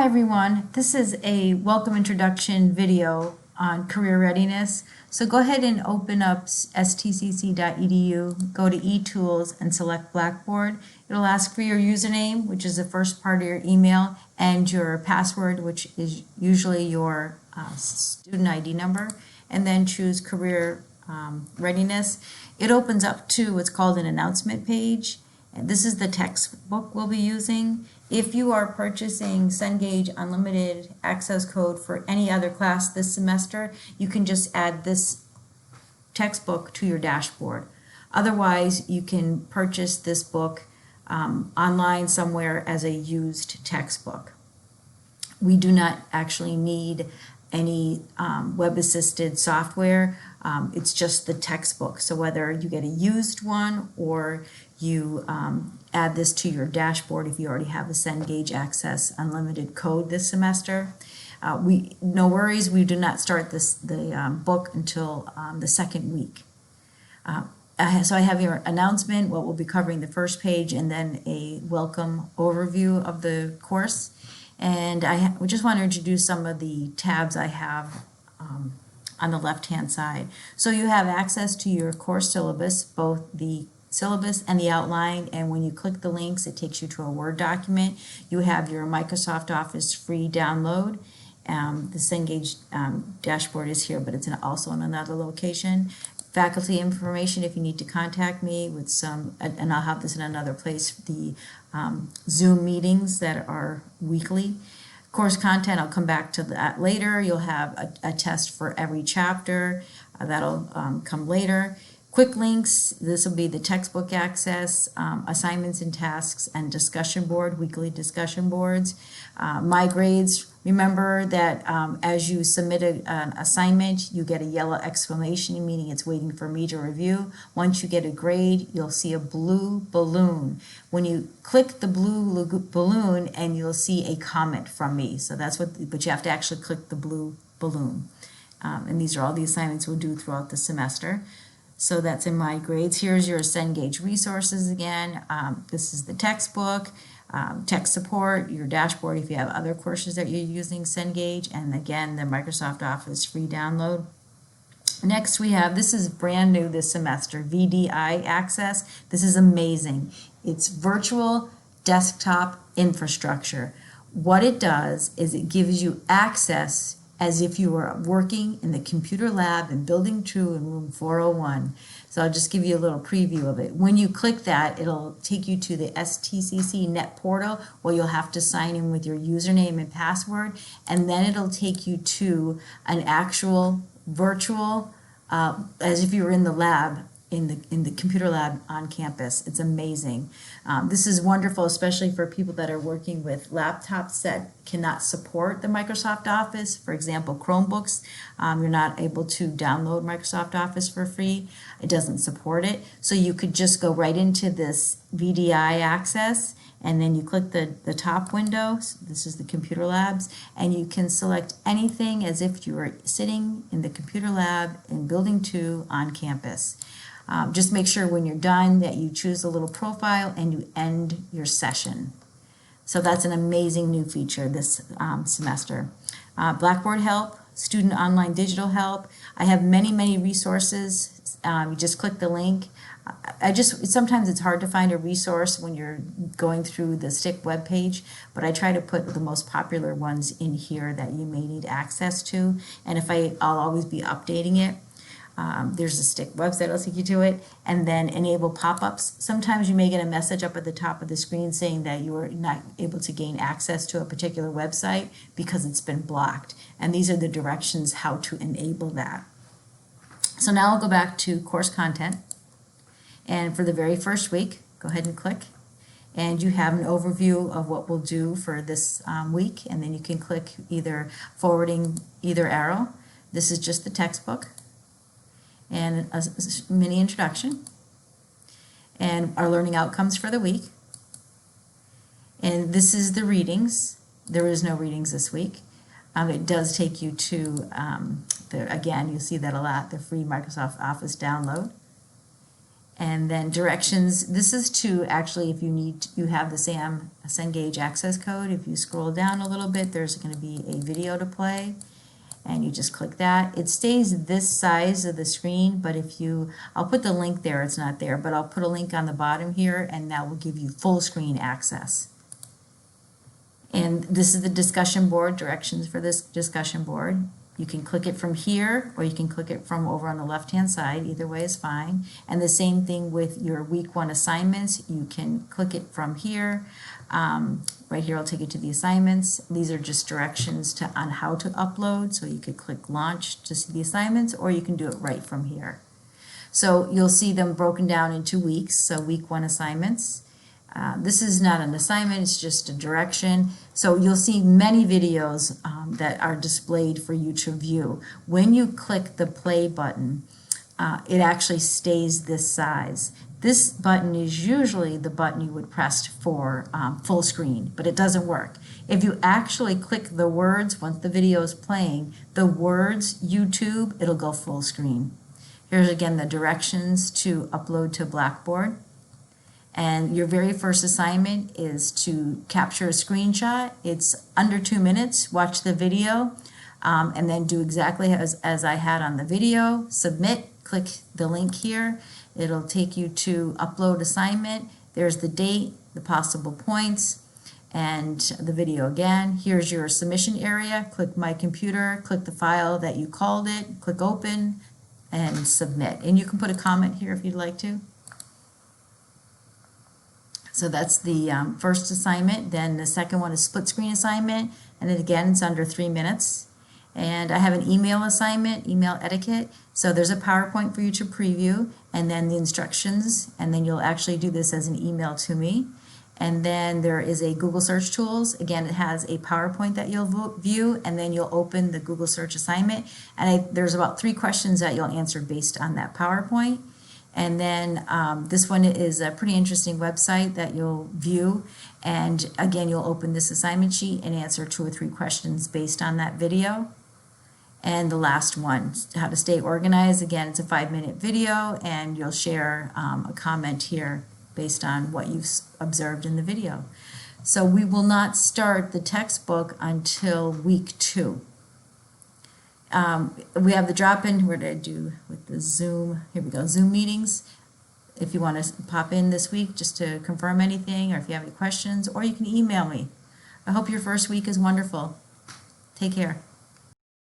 Hi everyone, this is a welcome introduction video on career readiness. So go ahead and open up stcc.edu, go to eTools and select Blackboard. It'll ask for your username, which is the first part of your email, and your password, which is usually your student ID number, and then choose career readiness. It opens up to what's called an announcement page. And this is the textbook we'll be using. If you are purchasing Cengage Unlimited Access Code for any other class this semester, you can just add this textbook to your dashboard. Otherwise, you can purchase this book online somewhere as a used textbook. We do not actually need any web-assisted software. It's just the textbook. So whether you get a used one or you add this to your dashboard if you already have a Cengage Access Unlimited code this semester. No worries, we do not start the book until the second week. So I have your announcement, what we'll be covering the first page, and then a welcome overview of the course. And we just want to introduce some of the tabs I have on the left-hand side. So you have access to your course syllabus, both the syllabus and the outline, and when you click the links, it takes you to a Word document. You have your Microsoft Office free download. The Cengage dashboard is here, but it's also in another location. Faculty information if you need to contact me with some, and I'll have this in another place, the Zoom meetings that are weekly. Course content, I'll come back to that later. You'll have a test for every chapter. That'll come later. Quick links, this will be the textbook access, assignments and tasks, and discussion board, weekly discussion boards. My grades, remember that as you submit an assignment, you get a yellow exclamation, meaning it's waiting for me to review. Once you get a grade, you'll see a blue balloon. When you click the blue balloon, and you'll see a comment from me. So that's but you have to actually click the blue balloon. And these are all the assignments we'll do throughout the semester. So that's in my grades. Here's your Cengage resources again. This is the textbook, tech support, your dashboard if you have other courses that you're using Cengage, and again, the Microsoft Office free download. Next we have, this is brand new this semester, Vdi Access. This is amazing. It's virtual desktop infrastructure. What it does is it gives you access as if you were working in the computer lab in Building 2 in room 401. So I'll just give you a little preview of it. When you click that, it'll take you to the STCC net portal where you'll have to sign in with your username and password, and then it'll take you to an actual virtual, as if you were in the lab, in the computer lab on campus. It's amazing. This is wonderful, especially for people that are working with laptops that cannot support the Microsoft Office. For example, Chromebooks, you're not able to download Microsoft Office for free. It doesn't support it. So you could just go right into this Vdi Access, and then you click the top window. This is the computer labs, and you can select anything as if you were sitting in the computer lab in Building 2 on campus. Just make sure when you're done that you choose a little profile and you end your session. So that's an amazing new feature this semester. Blackboard Help, Student Online Digital Help. I have many resources. You just click the link. Sometimes it's hard to find a resource when you're going through the STIC webpage, but I try to put the most popular ones in here that you may need access to. And I'll always be updating it. There's a STIC website that'll take you to it, and then enable pop-ups. Sometimes you may get a message up at the top of the screen saying that you are not able to gain access to a particular website because it's been blocked. And these are the directions how to enable that. So now I'll go back to course content. And for the very first week, go ahead and click. And you have an overview of what we'll do for this week. And then you can click either forwarding either arrow. This is just the textbook. And a mini introduction, and our learning outcomes for the week. And this is the readings. There is no readings this week. It does take you to, again, you'll see that a lot, the free Microsoft Office download. And then directions, this is to actually, if you have the Cengage access code, if you scroll down a little bit, there's going to be a video to play, and you just click that. It stays this size of the screen, but I'll put the link there, it's not there, but I'll put a link on the bottom here, and that will give you full screen access. And this is the discussion board, directions for this discussion board. You can click it from here, or you can click it from over on the left-hand side. Either way is fine. And the same thing with your week 1 assignments. You can click it from here. Right here, I'll take you to the assignments. These are just directions on how to upload. So you could click launch to see the assignments, or you can do it right from here. So you'll see them broken down into weeks. So week 1 assignments. This is not an assignment, it's just a direction. So you'll see many videos that are displayed for you to view. When you click the play button, it actually stays this size. This button is usually the button you would press for full screen, but it doesn't work. If you actually click the words, once the video is playing, the words YouTube, it'll go full screen. Here's again the directions to upload to Blackboard. And your very first assignment is to capture a screenshot. It's under 2 minutes. Watch the video and then do exactly as I had on the video. Submit, click the link here. It'll take you to upload assignment. There's the date, the possible points, and the video again. Here's your submission area. Click My Computer, click the file that you called it, click Open, and submit. And you can put a comment here if you'd like to. So that's the first assignment. Then the second one is split screen assignment, and then again it's under 3 minutes. And I have an email assignment, email etiquette. So there's a PowerPoint for you to preview, and then the instructions, and then you'll actually do this as an email to me. And then there is a Google search tools. Again, it has a PowerPoint that you'll view, and then you'll open the Google search assignment. And there's about 3 questions that you'll answer based on that PowerPoint. And then this one is a pretty interesting website that you'll view. And again, you'll open this assignment sheet and answer 2 or 3 questions based on that video. And the last one, how to stay organized. Again, it's a 5-minute video, and you'll share a comment here based on what you've observed in the video. So we will not start the textbook until week 2. We have the drop-in. What did I do with the Zoom? Here we go, Zoom meetings. If you want to pop in this week just to confirm anything, or if you have any questions, or you can email me. I hope your first week is wonderful. Take care.